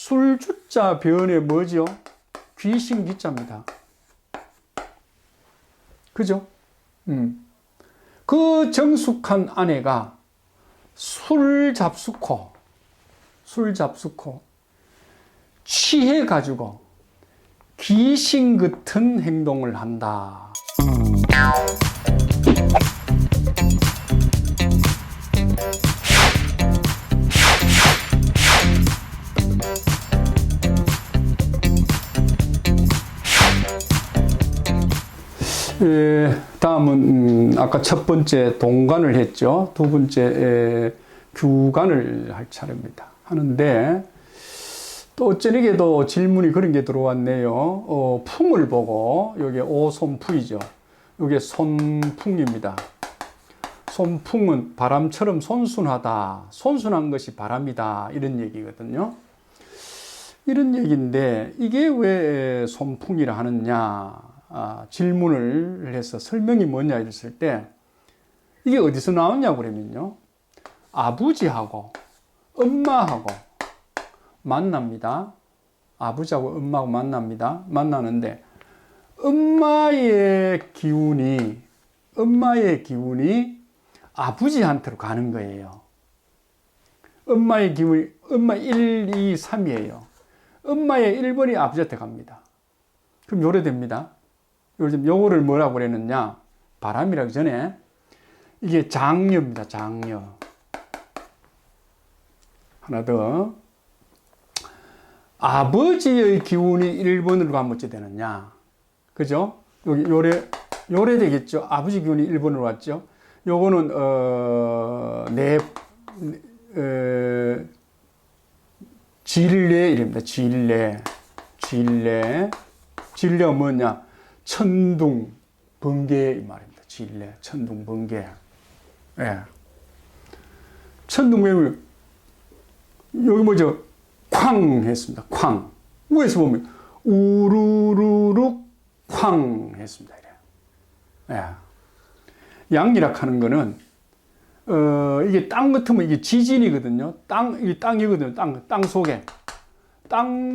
술주자 변에 뭐죠? 귀신 기자입니다. 그죠? 그 정숙한 아내가 술 잡수코 취해가지고 귀신 같은 행동을 한다. 다음은 아까 첫 번째 동간을 했죠. 두 번째 규간을 할 차례입니다. 하는데 또 어쩌니게도 질문이 그런 게 들어왔네요. 풍을 보고 여기 오손풍이죠. 이게 손풍입니다. 손풍은 바람처럼 손순하다. 손순한 것이 바람이다. 이런 얘기거든요. 이런 얘기인데 이게 왜 손풍이라 하느냐 질문을 해서 설명이 뭐냐 이랬을 때 이게 어디서 나왔냐고 그러면요. 아버지하고 엄마하고 만납니다. 아버지하고 엄마하고 만납니다. 만나는데 엄마의 기운이 아버지한테로 가는 거예요. 엄마의 기운이 엄마 1, 2, 3이에요. 엄마의 1번이 아버지한테 갑니다. 그럼 요래됩니다. 요거를 뭐라고 그랬느냐? 바람이라기 전에 이게 장녀입니다. 장녀. 하나 더. 아버지의 기운이 1번으로 가면 어찌 되느냐? 그죠? 여기 요래 되겠죠? 아버지 기운이 1번으로 왔죠? 요거는 진례 이랍니다. 진례가 뭐냐? 천둥 번개 이 말입니다. 진례 천둥 번개. 예. 천둥 번개 여기 뭐죠? 쾅 했습니다. 쾅. 위에서 보면 우르르륵 쾅 했습니다. 예. 양이라 하는 거는 이게 땅 같으면 이게 지진이거든요. 이게 땅이거든요. 땅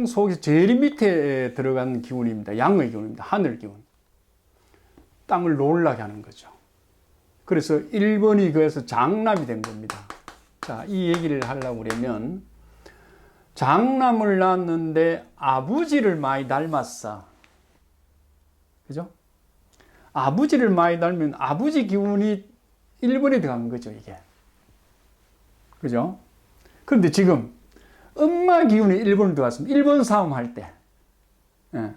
속에 제일 밑에 들어간 기운입니다. 양의 기운입니다. 하늘 기운. 땅을 놀라게 하는 거죠. 그래서 1번이 그래서 장남이 된 겁니다. 자, 이 얘기를 하려고 그러면 장남을 낳았는데 아버지를 많이 닮았어. 그죠? 아버지를 많이 닮으면 아버지 기운이 1번에 들어간 거죠, 이게. 그죠? 그런데 지금 엄마 기운이 1번으로 들어갔습니다. 1번 싸움 할 때. 예.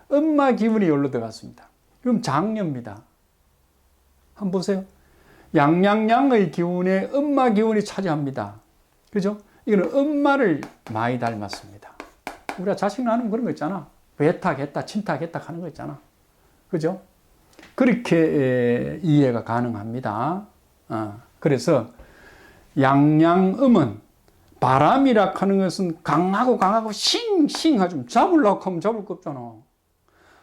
엄마 기운이 여기로 들어갔습니다. 그럼 장녀입니다. 한번 보세요. 양양양의 기운에 엄마 기운이 차지합니다. 그죠? 이거는 엄마를 많이 닮았습니다. 우리가 자식 낳는 그런 거 있잖아. 외탁했다, 친탁했다 하는 거 있잖아. 그죠? 그렇게 이해가 가능합니다. 그래서 양양음은 바람이라 하는 것은 강하고 싱싱하죠. 잡으려고 하면 잡을 거 없잖아.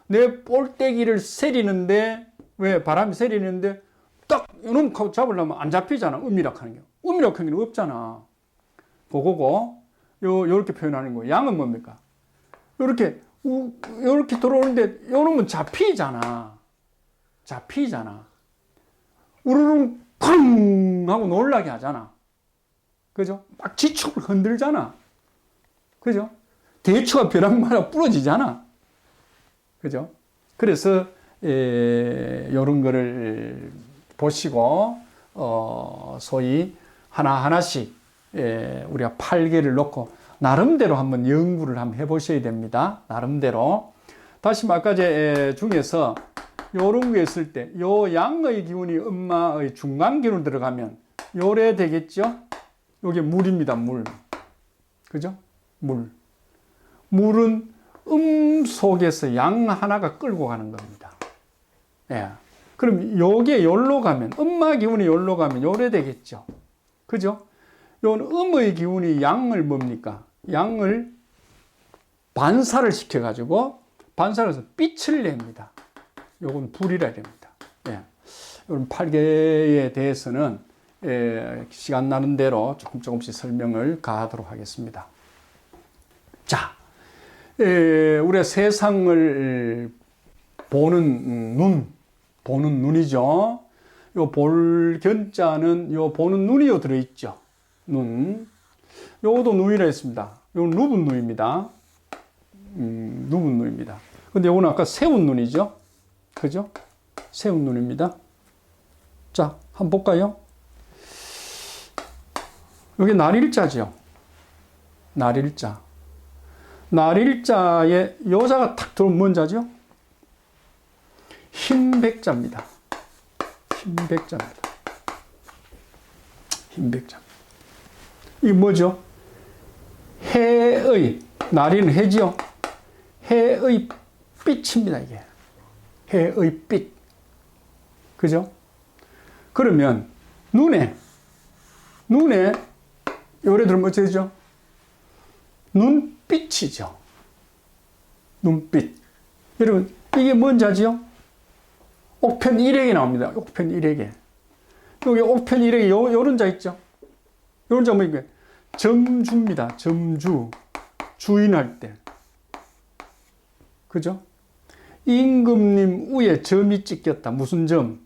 내 볼때기를 세리는데 왜 바람이 세리는데 딱 이놈 잡으려면 안 잡히잖아. 음이라 하는 게. 음이라 하는 게 없잖아. 그거고 요렇게 표현하는 거예요. 양은 뭡니까? 요렇게 들어오는데 요놈은 잡히잖아. 우르릉 쾅 하고 놀라게 하잖아. 그죠? 막 지축을 흔들잖아. 그죠? 대추가 벼락마다 부러지잖아. 그죠? 그래서 요런 거를 보시고 소위 하나하나씩 우리가 8개를 놓고 나름대로 한번 연구를 한번 해보셔야 됩니다. 나름대로. 다시 아까 중에서 요런 거 했을 때 요 양의 기운이 엄마의 중간 기운 들어가면 요래 되겠죠? 요게 물입니다. 물. 그죠? 물은 속에서 양 하나가 끌고 가는 겁니다. 예. 그럼 요게 요로 가면 엄마 기운이 요로 가면 요래 되겠죠? 그죠? 요 음의 기운이 양을 뭡니까? 양을 반사를 시켜가지고 반사해서 빛을 냅니다. 요건 불이라 됩니다. 예. 이런 8개에 대해서는 시간 나는 대로 조금씩 설명을 가하도록 하겠습니다. 자, 우리가 세상을 보는 눈이죠. 요 볼견자는 요 보는 눈이 들어있죠. 눈. 요것도 눈이라 했습니다. 요건 누분 눈입니다. 누분 눈입니다. 근데 요거는 아까 세운 눈이죠. 그죠? 세운 눈입니다. 자, 한번 볼까요? 여기 날일자죠. 날일자. 날일자에 여자가 탁 들어오면 뭔 자죠? 흰백자입니다. 흰백자입니다. 흰백자. 이게 뭐죠? 해의, 날이는 해지요. 해의 빛입니다, 이게. 해의 빛. 그죠? 그러면, 눈에, 요래 들으면 어찌 되죠? 눈빛이죠. 눈빛. 여러분, 이게 뭔 자지요? 옥편 일획이 나옵니다. 옥편 일획에. 여기 옥편 일획에 요런 자 있죠? 요런 자 뭐니까? 점주입니다. 점주. 주인할 때. 그죠? 임금님 위에 점이 찍혔다. 무슨 점?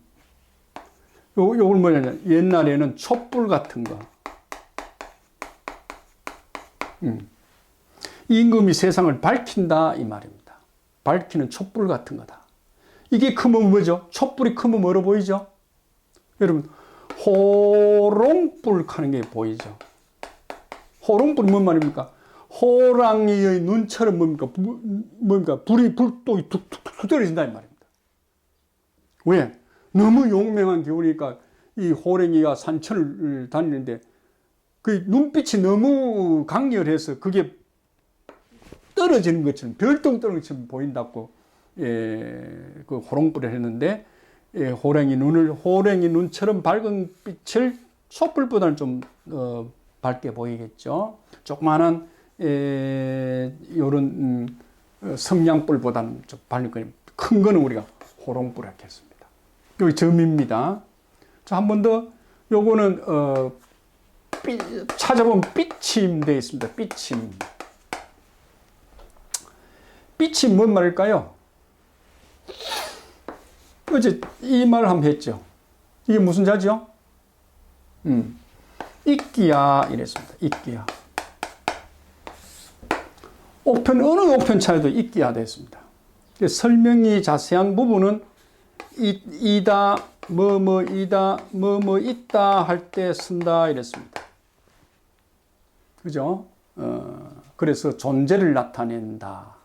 요걸 뭐냐? 옛날에는 촛불 같은 거. 임금이 세상을 밝힌다 이 말입니다. 밝히는 촛불 같은 거다. 이게 크면 뭐죠? 촛불이 크면 뭐로 보이죠? 여러분, 호롱불 하는 게 보이죠? 호롱불이 뭔 말입니까? 호랑이의 눈처럼 뭡니까? 불똥이 툭툭툭 떨어진다 이 말입니다. 왜? 너무 용맹한 기운이니까 이 호랑이가 산천을 다니는데 그 눈빛이 너무 강렬해서 그게 떨어지는 것처럼 별똥 떨어지는 것처럼 보인다고 그 호롱불을 했는데 호랑이 눈처럼 밝은 빛을 촛불보다는 좀 밝게 보이겠죠. 조그마한 요런 성냥불보다는 좀 밝은 거예요. 큰 거는 우리가 호롱불 이렇게 했습니다. 여기 점입니다. 자, 한 번 더. 요거는 찾아보면 삐침 되어 있습니다. 삐침. 삐침 뭔 말일까요? 어제 이 말을 한번 했죠. 이게 무슨 자죠? 이끼야 이랬습니다. 이끼야. 옥편 어느 옥편 차에도 이끼야 됐습니다. 설명이 자세한 부분은 이다 뭐뭐이다 뭐뭐 있다 할 때 쓴다 이랬습니다. 그죠? 그래서 존재를 나타낸다.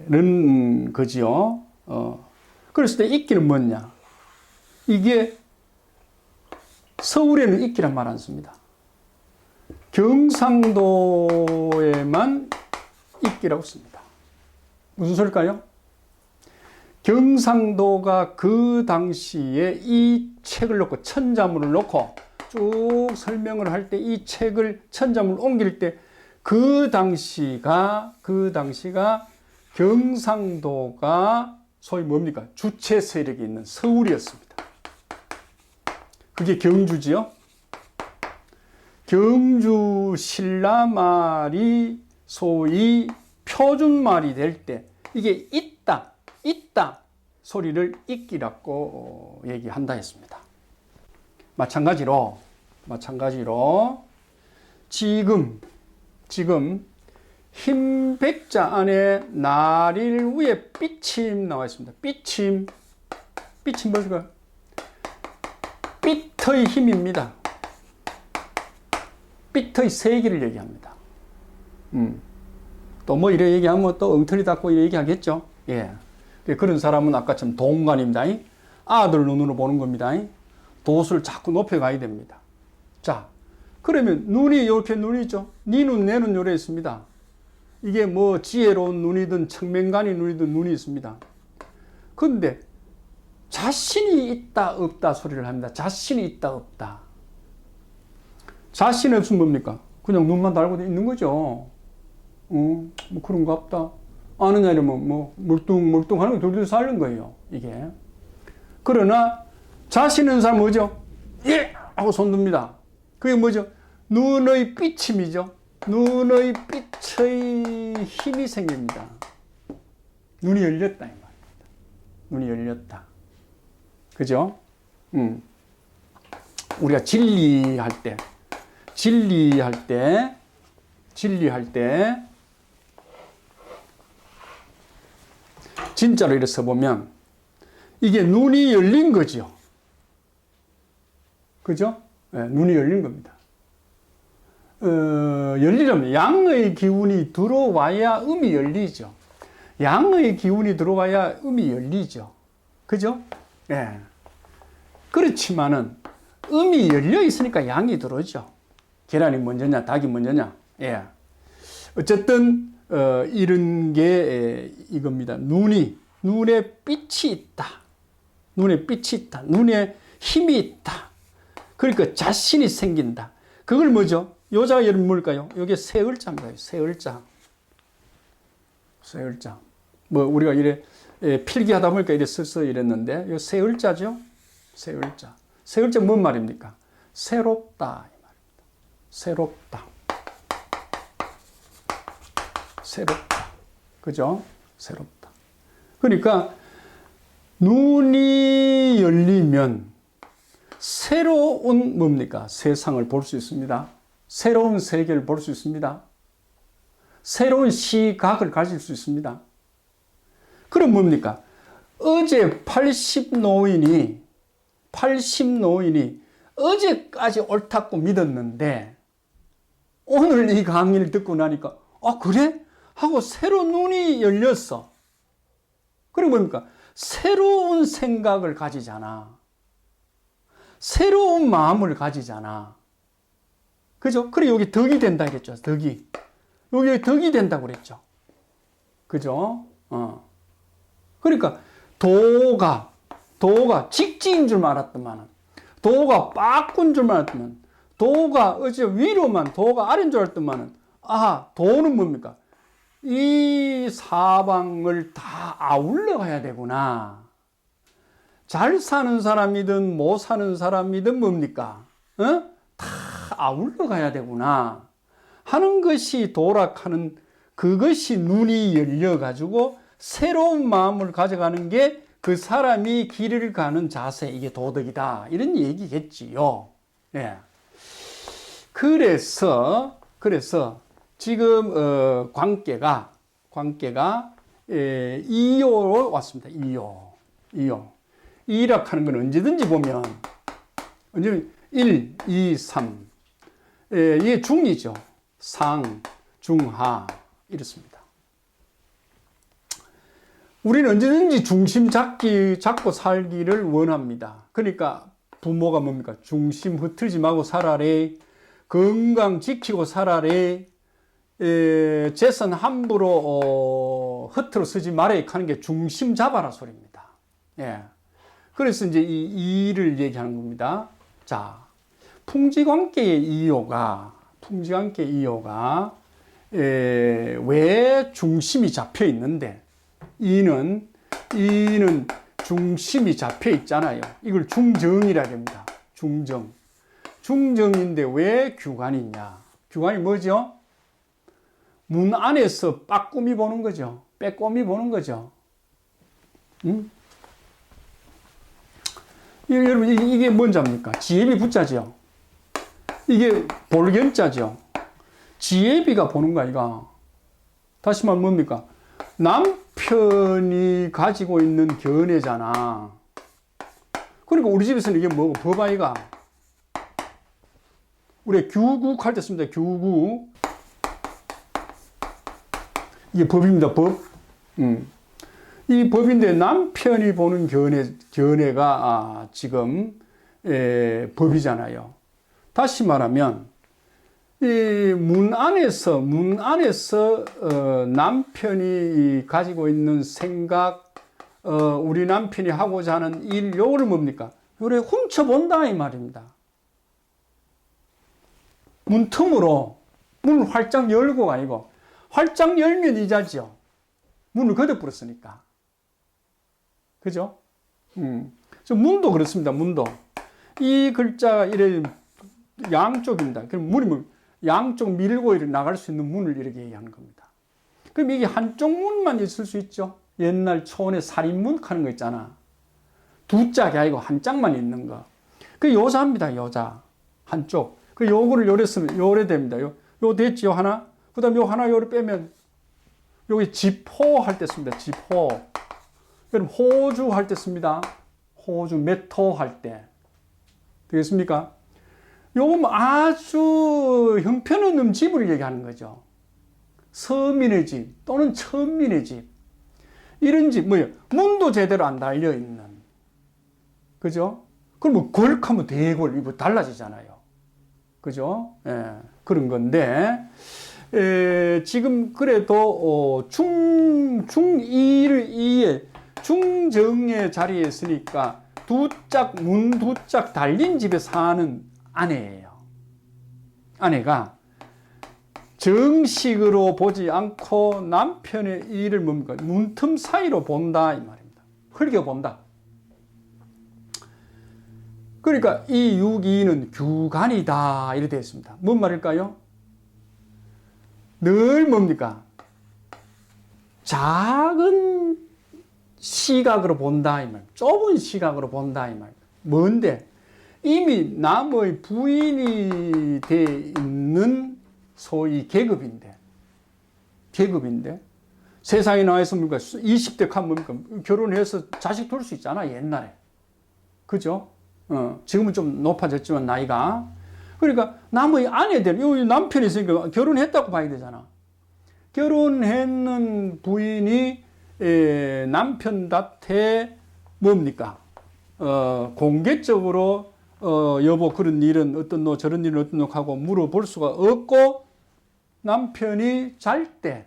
는 거지요. 그랬을 때 이끼는 뭐냐? 이게 서울에는 이끼란 말 안 씁니다. 경상도에만 이끼라고 씁니다. 무슨 소릴까요? 경상도가 그 당시에 이 책을 놓고 천자문을 놓고 쭉 설명을 할 때 이 책을 천자문을 옮길 때 그 당시가 경상도가 소위 뭡니까? 주체 세력이 있는 서울이었습니다. 그게 경주지요. 경주 신라말이 소위 표준말이 될 때 이게 있다 소리를 이끼라고 얘기한다 했습니다. 마찬가지로 지금 흰백자 안에 날일 위에 삐침 나와 있습니다. 삐침 뭘까요? 삐터의 힘입니다. 삐터의 세기를 얘기합니다. 또 뭐 이래 얘기하면 또 엉터리 닫고 이래 얘기하겠죠. 예. 그런 사람은 아까처럼 동관입니다. 아들 눈으로 보는 겁니다. 도수를 자꾸 높여가야 됩니다. 자, 그러면 눈이 이렇게 눈이죠. 네 눈, 내 눈 요래 있습니다. 이게 뭐 지혜로운 눈이든 청명간의 눈이든 눈이 있습니다. 그런데 자신이 있다 없다 소리를 합니다. 자신이 있다 없다. 자신이 없으면 뭡니까? 그냥 눈만 달고 있는 거죠. 뭐 그런 거 없다. 아느냐 이러면 뭐 멀뚱멀뚱하는 거 돌돌 사는 거예요. 이게. 그러나 자신 있는 사람은 뭐죠? 예! 하고 손 듭니다. 그게 뭐죠? 눈의 삐침이죠. 눈의 빛의 힘이 생깁니다. 눈이 열렸다 이 말입니다. 눈이 열렸다. 그죠? 우리가 진리할 때 진짜로 이래서 보면 이게 눈이 열린 거죠. 그죠? 네, 눈이 열린 겁니다. 열리려면 양의 기운이 들어와야 음이 열리죠. 양의 기운이 들어와야 음이 열리죠. 그죠? 예. 그렇지만은 음이 열려 있으니까 양이 들어오죠. 계란이 먼저냐, 닭이 먼저냐. 예. 어쨌든 이런 게 이겁니다. 눈에 빛이 있다. 눈에 빛이 있다. 눈에 힘이 있다. 그러니까 자신이 생긴다. 그걸 뭐죠? 요자가 여러분 뭘까요? 이게 세 글자인가요? 세 글자. 세 글자. 뭐 우리가 이래 필기하다 보니까 이래 써서 이랬는데 이거 세 글자죠? 세 글자. 세 글자 뭔 말입니까? 새롭다 이 말입니다. 새롭다. 새롭다. 그죠? 새롭다. 그러니까 눈이 열리면 새로운 뭡니까? 세상을 볼 수 있습니다. 새로운 세계를 볼 수 있습니다. 새로운 시각을 가질 수 있습니다. 그럼 뭡니까? 어제 80노인이 어제까지 옳다고 믿었는데 오늘 이 강의를 듣고 나니까 아 그래? 하고 새로운 눈이 열렸어. 그럼 뭡니까? 새로운 생각을 가지잖아. 새로운 마음을 가지잖아. 그죠? 그래 여기 덕이 된다 그랬죠. 덕이. 여기 덕이 된다고 그랬죠. 그죠? 그러니까 도가 직지인 줄 알았더만은, 도가 빠꾼 줄 알았더만, 도가 어째 위로만, 도가 아래인 줄 알았더만은, 아, 도는 뭡니까? 이 사방을 다 아울러 가야 되구나. 잘 사는 사람이든 못 사는 사람이든 뭡니까? 다 아울러 가야 되구나 하는 것이 도락하는, 그것이 눈이 열려가지고 새로운 마음을 가져가는 게 그 사람이 길을 가는 자세, 이게 도덕이다 이런 얘기겠지요. 예. 그래서 지금 광계가 이요로 왔습니다. 이요. 이락하는 건 언제든지 보면 1, 2, 3 이게 중이죠. 상, 중하 이렇습니다. 우리는 언제든지 중심 잡고 살기를 원합니다. 그러니까 부모가 뭡니까? 중심 흐트리지 말고 살아래. 건강 지키고 살아래. 재산 함부로 흐트러 쓰지 말아야 하는 게 중심 잡아라 소리입니다. 예. 그래서 이제 이 이를 얘기하는 겁니다. 자, 풍지관계의 이요가 왜 중심이 잡혀 있는데, 이는 중심이 잡혀 있잖아요. 이걸 중정이라 합니다. 중정인데 왜 규관이냐? 규관이 뭐죠? 문 안에서 빠꾸미 보는 거죠. 빼꼼히 보는 거죠. 여러분, 이게 뭔 자입니까? 지혜비 부자죠. 이게 볼견자죠. 지혜비가 보는 거 아이가? 다시 말하면 뭡니까? 남편이 가지고 있는 견해잖아. 그러니까 우리 집에서는 이게 뭐고? 법 아이가? 우리 규국 할 때 씁니다. 규국. 이게 법입니다. 법. 이 법인데 남편이 보는 견해가 지금 법이잖아요. 다시 말하면 이 문 안에서 남편이 가지고 있는 생각, 우리 남편이 하고자 하는 일, 요거를 뭡니까? 요래 훔쳐본다 이 말입니다. 문틈으로 문을 활짝 열고가 아니고 활짝 열면 이자죠. 문을 걷어버렸으니까. 그죠? 문도 그렇습니다. 문도. 이 글자가 이래 양쪽입니다. 그럼 문이 뭐 양쪽 밀고 이렇게 나갈 수 있는 문을 이렇게 얘기하는 겁니다. 그럼 이게 한쪽 문만 있을 수 있죠. 옛날 초원에 살인문 하는 거 있잖아. 두 짝이 아니고 한 짝만 있는 거. 그 여자입니다. 여자. 한쪽. 그 요거를 요래 쓰면 요래 됩니다. 요 됐지요, 하나? 그 다음 요 하나 요래 빼면 여기 지포 할 때 씁니다. 지포. 그럼 호주 할 때 씁니다. 호주, 메토 할 때. 되겠습니까? 요건 아주 형편없는 집을 얘기하는 거죠. 서민의 집 또는 천민의 집. 이런 집, 뭐예요? 문도 제대로 안 달려있는. 그죠? 그럼 걸하면 대궐, 이거 달라지잖아요. 그죠? 예, 그런 건데, 지금 그래도, 중정의 자리에 있으니까 문 두 짝 달린 집에 사는 아내예요. 아내가 정식으로 보지 않고 남편의 일을 뭡니까? 문틈 사이로 본다 이 말입니다. 흘겨본다. 그러니까 이 6.2는 규간이다 이렇게 되어 있습니다. 뭔 말일까요? 늘 뭡니까? 작은 시각으로 본다 이 말. 좁은 시각으로 본다 이 말. 뭔데? 이미 남의 부인이 돼 있는 소위 계급인데 세상에 나와서 뭡니까? 20대 가면 뭡니까? 결혼해서 자식 둘 수 있잖아 옛날에. 그죠? 지금은 좀 높아졌지만 나이가. 그러니까 남의 아내들, 요 남편이 있으니까 결혼했다고 봐야 되잖아. 결혼했는 부인이 남편한테 뭡니까? 공개적으로 여보 그런 일은 어떤 너 저런 일은 어떤 너 하고 물어볼 수가 없고 남편이 잘 때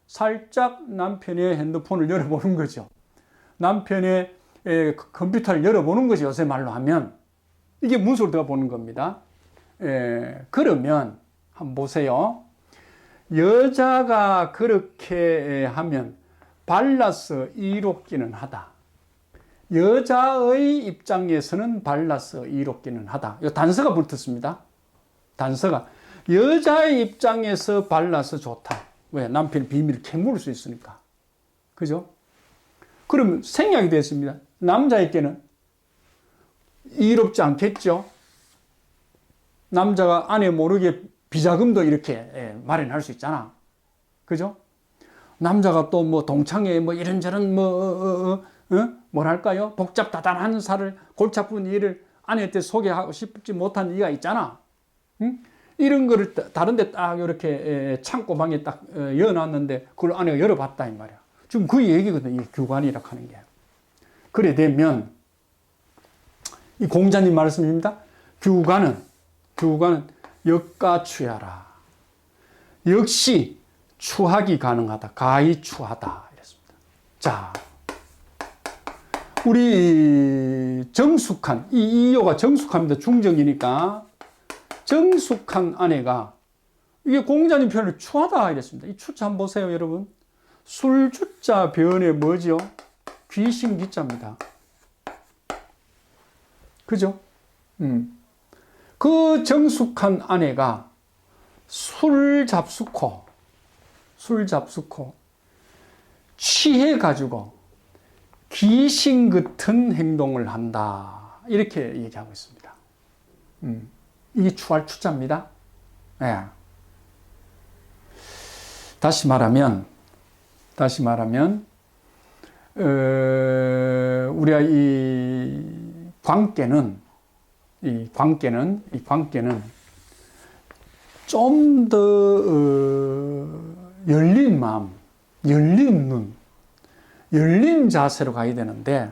살짝 남편의 핸드폰을 열어보는 거죠. 남편의 컴퓨터를 열어보는 거죠. 요새 말로 하면. 이게 문서로 들어보는 겁니다. 그러면 한번 보세요. 여자가 그렇게 하면 발라서 이롭기는 하다. 여자의 입장에서는 발라서 이롭기는 하다. 이 단서가 붙었습니다. 단서가. 여자의 입장에서 발라서 좋다. 왜? 남편 비밀을 캐물을 수 있으니까. 그죠? 그러면 생략이 됐습니다. 남자에게는 이롭지 않겠죠? 남자가 아내 모르게 비자금도 이렇게 마련할 수 있잖아. 그죠? 남자가 또 뭐 동창회 뭐 이런저런 뭐랄까요? 복잡다단한 살을 골치 아픈 일을 아내한테 소개하고 싶지 못한 이유가 있잖아. 응? 이런 거를 다른 데 딱 이렇게 창고방에 딱 열어놨는데 그걸 아내가 열어봤다 이 말이야. 지금 그 얘기거든. 이 규관이라 하는 게. 그래 되면 이 공자님 말씀입니다. 규관은 역가추야라. 역시 추하기 가능하다. 가히 추하다. 이랬습니다. 자, 우리 정숙한, 이 이요가 정숙합니다. 중정이니까. 정숙한 아내가, 이게 공자님 표현을 추하다. 이랬습니다. 이 추자 한번 보세요, 여러분. 술주자 변에 뭐죠? 귀신기자입니다. 그죠? 그 정숙한 아내가 술 잡수코 취해가지고 귀신 같은 행동을 한다. 이렇게 얘기하고 있습니다. 이게 추할 추자입니다. 네. 다시 말하면, 우리가 이 광께는 좀 더 열린 마음, 열린 눈, 열린 자세로 가야 되는데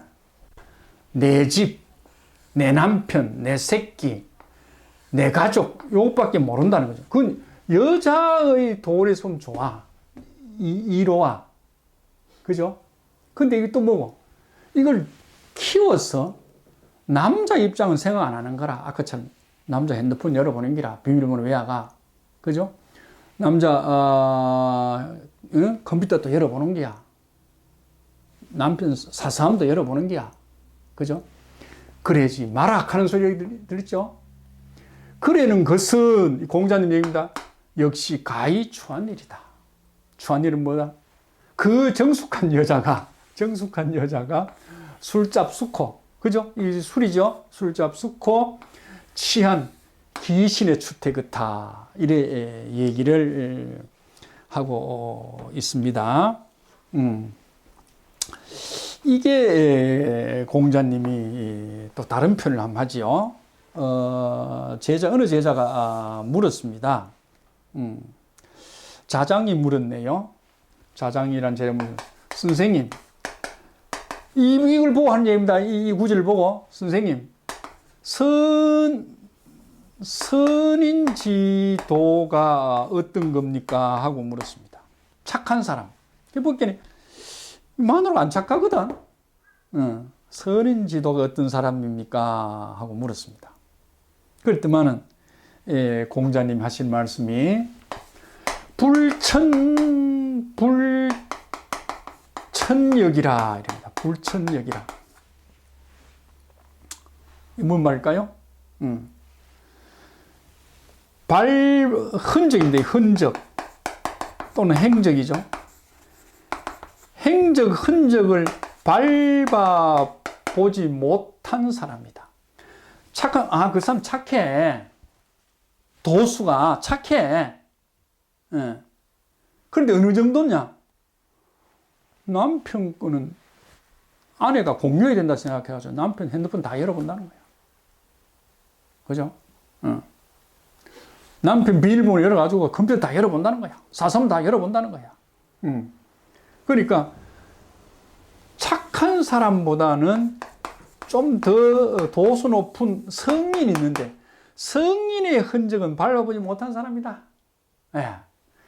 내 집, 내 남편, 내 새끼, 내 가족 요것밖에 모른다는 거죠. 그건 여자의 도리에 좀 좋아. 이로와. 그죠? 근데 이게 또 뭐고? 이걸 키워서 남자 입장은 생각 안 하는 거라. 아까처럼 남자 핸드폰 열어보는 기라. 비밀번호 외야가. 그죠? 남자 컴퓨터도 열어보는 기야. 남편 사사함도 열어보는 기야. 그죠? 그래야지 마라 하는 소리 들었죠? 그래는 것은 공자님 얘기입니다. 역시 가히 추한 일이다. 추한 일은 뭐다? 그 정숙한 여자가 술잡수코, 그죠? 이 술이죠. 술잡수코 취한 귀신의 추태그타, 이래 얘기를 하고 있습니다. 이게 공자님이 또 다른 표현을 한번 하지요. 어느 제자가 물었습니다. 자장이 물었네요. 자장이란 제자는 선생님, 이걸 보고 하는 얘기입니다. 이 구절을 보고 선생님, 선인지도가 어떤 겁니까? 하고 물었습니다. 착한 사람. 보기에는 마누라가 안 착하거든. 선인지도가 어떤 사람입니까? 하고 물었습니다. 그랬더만은 공자님 하신 말씀이 불천역이라 이랍니다. 불천역이라. 이 뭔 말일까요? 흔적인데 흔적 또는 행적이죠. 흔적을 밟아보지 못한 사람이다. 그 사람 착해. 도수가 착해. 그런데 어느 정도냐? 남편 거는 아내가 공유해야 된다 생각해가지고 남편 핸드폰 다 열어본다는 거야. 그죠? 남편 비밀번호 열어가지고 컴퓨터 다 열어본다는 거야. 사선 다 열어본다는 거야. 그러니까 착한 사람보다는 좀 더 도수 높은 성인이 있는데 성인의 흔적은 밟아보지 못한 사람이다. 예,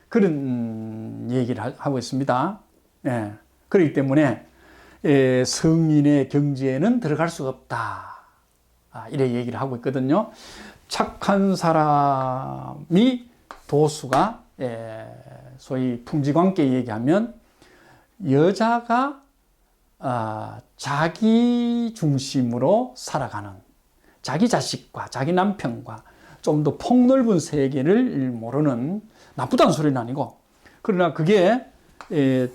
그런 얘기를 하고 있습니다. 예, 그렇기 때문에 성인의 경지에는 들어갈 수가 없다. 이래 얘기를 하고 있거든요. 착한 사람이 도수가 소위 풍지관계 얘기하면 여자가 자기 중심으로 살아가는, 자기 자식과 자기 남편과 좀 더 폭넓은 세계를 모르는, 나쁘다는 소리는 아니고, 그러나 그게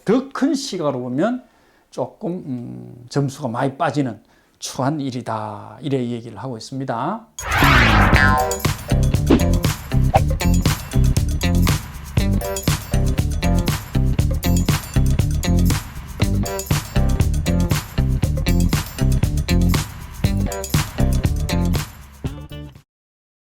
더 큰 시각으로 보면 조금 점수가 많이 빠지는 추한 일이다. 이래 얘기를 하고 있습니다.